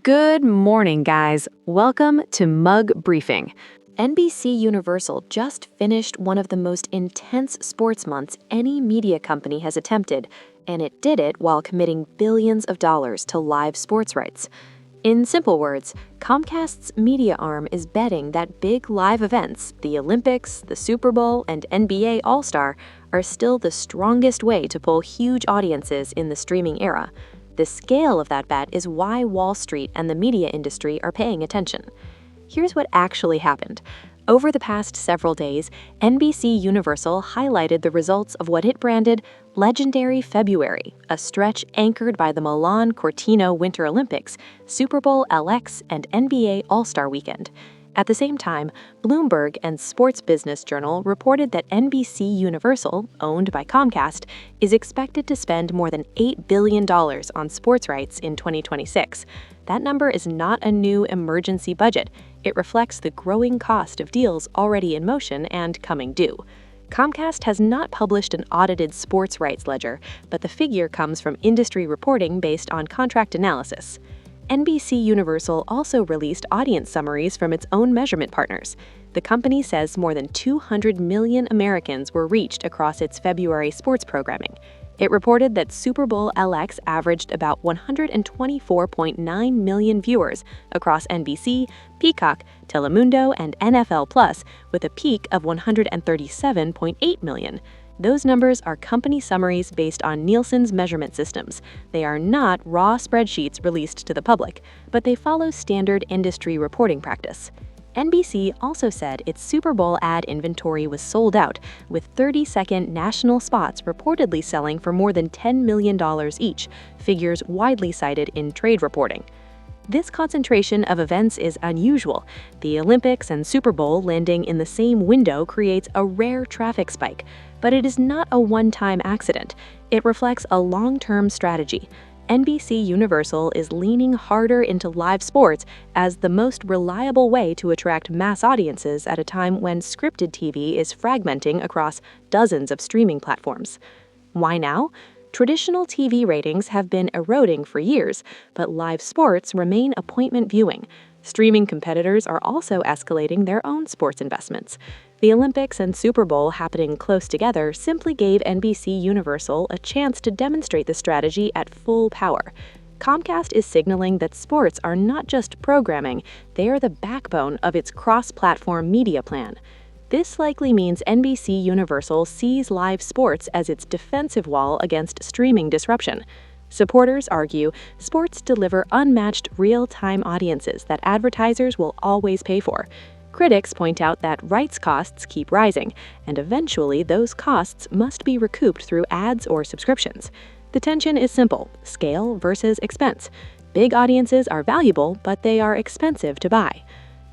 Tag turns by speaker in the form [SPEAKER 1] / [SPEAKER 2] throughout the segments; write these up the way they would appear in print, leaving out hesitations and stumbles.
[SPEAKER 1] Good morning, guys. Welcome to Mug Briefing. NBCUniversal just finished one of the most intense sports months any media company has attempted, and it did it while committing billions of dollars to live sports rights. In simple words, Comcast's media arm is betting that big live events, the Olympics, the Super Bowl, and NBA All-Star, are still the strongest way to pull huge audiences in the streaming era. The scale of that bet is why Wall Street and the media industry are paying attention. Here's what actually happened. Over the past several days, NBCUniversal highlighted the results of what it branded Legendary February, a stretch anchored by the Milan-Cortina Winter Olympics, Super Bowl LX, and NBA All-Star Weekend. At the same time, Bloomberg and Sports Business Journal reported that NBCUniversal, owned by Comcast, is expected to spend more than $8 billion on sports rights in 2026. That number is not a new emergency budget. It reflects the growing cost of deals already in motion and coming due. Comcast has not published an audited sports rights ledger, but the figure comes from industry reporting based on contract analysis. NBCUniversal also released audience summaries from its own measurement partners. The company says more than 200 million Americans were reached across its February sports programming. It reported that Super Bowl LX averaged about 124.9 million viewers across NBC, Peacock, Telemundo, and NFL Plus, with a peak of 137.8 million. Those numbers are company summaries based on Nielsen's measurement systems. They are not raw spreadsheets released to the public, but they follow standard industry reporting practice. NBC also said its Super Bowl ad inventory was sold out, with 30-second national spots reportedly selling for more than $10 million each, figures widely cited in trade reporting. This concentration of events is unusual. The Olympics and Super Bowl landing in the same window creates a rare traffic spike, but it is not a one-time accident. It reflects a long-term strategy. NBCUniversal is leaning harder into live sports as the most reliable way to attract mass audiences at a time when scripted TV is fragmenting across dozens of streaming platforms. Why now? Traditional TV ratings have been eroding for years, but live sports remain appointment viewing. Streaming competitors are also escalating their own sports investments. The Olympics and Super Bowl happening close together simply gave NBCUniversal a chance to demonstrate the strategy at full power. Comcast is signaling that sports are not just programming, they are the backbone of its cross-platform media plan. This likely means NBCUniversal sees live sports as its defensive wall against streaming disruption. Supporters argue sports deliver unmatched real-time audiences that advertisers will always pay for. Critics point out that rights costs keep rising, and eventually those costs must be recouped through ads or subscriptions. The tension is simple: scale versus expense. Big audiences are valuable, but they are expensive to buy.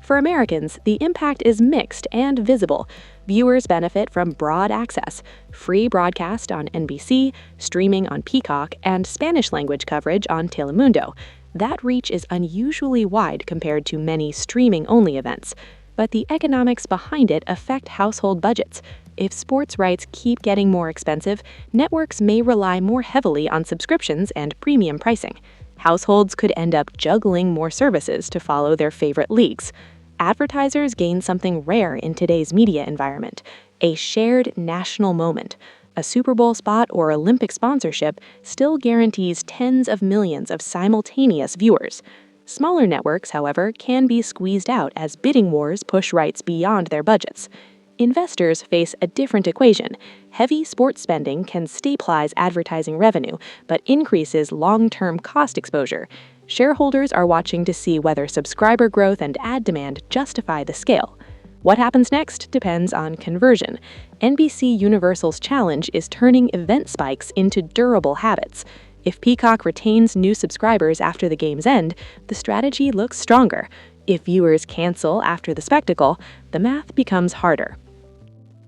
[SPEAKER 1] For Americans, the impact is mixed and visible. Viewers benefit from broad access, free broadcast on NBC, streaming on Peacock, and Spanish-language coverage on Telemundo. That reach is unusually wide compared to many streaming-only events. But the economics behind it affect household budgets. If sports rights keep getting more expensive, networks may rely more heavily on subscriptions and premium pricing. Households could end up juggling more services to follow their favorite leagues. Advertisers gain something rare in today's media environment: a shared national moment. A Super Bowl spot or Olympic sponsorship still guarantees tens of millions of simultaneous viewers. Smaller networks, however, can be squeezed out as bidding wars push rights beyond their budgets. Investors face a different equation. Heavy sports spending can stabilize advertising revenue, but increases long-term cost exposure. Shareholders are watching to see whether subscriber growth and ad demand justify the scale. What happens next depends on conversion. NBCUniversal's challenge is turning event spikes into durable habits. If Peacock retains new subscribers after the game's end, the strategy looks stronger. If viewers cancel after the spectacle, the math becomes harder.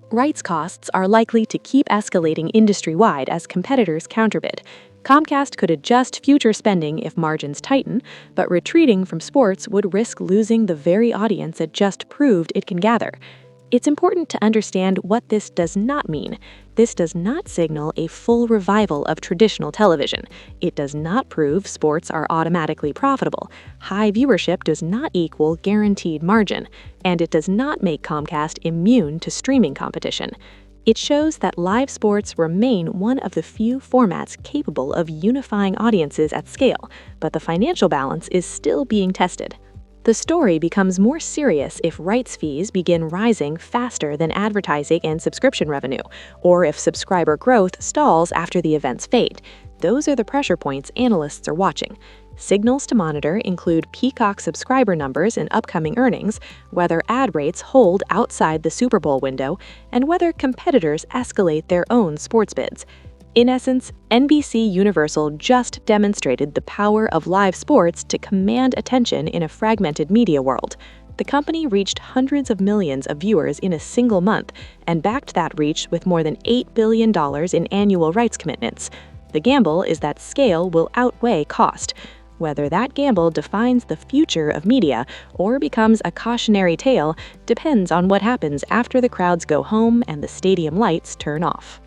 [SPEAKER 1] Rights costs are likely to keep escalating industry-wide as competitors counterbid. Comcast could adjust future spending if margins tighten, but retreating from sports would risk losing the very audience it just proved it can gather. It's important to understand what this does not mean. This does not signal a full revival of traditional television. It does not prove sports are automatically profitable. High viewership does not equal guaranteed margin, and it does not make Comcast immune to streaming competition. It shows that live sports remain one of the few formats capable of unifying audiences at scale, but the financial balance is still being tested. The story becomes more serious if rights fees begin rising faster than advertising and subscription revenue, or if subscriber growth stalls after the events fade. Those are the pressure points analysts are watching. Signals to monitor include Peacock subscriber numbers and upcoming earnings, whether ad rates hold outside the Super Bowl window, and whether competitors escalate their own sports bids. In essence, NBCUniversal just demonstrated the power of live sports to command attention in a fragmented media world. The company reached hundreds of millions of viewers in a single month and backed that reach with more than $8 billion in annual rights commitments. The gamble is that scale will outweigh cost. Whether that gamble defines the future of media or becomes a cautionary tale depends on what happens after the crowds go home and the stadium lights turn off.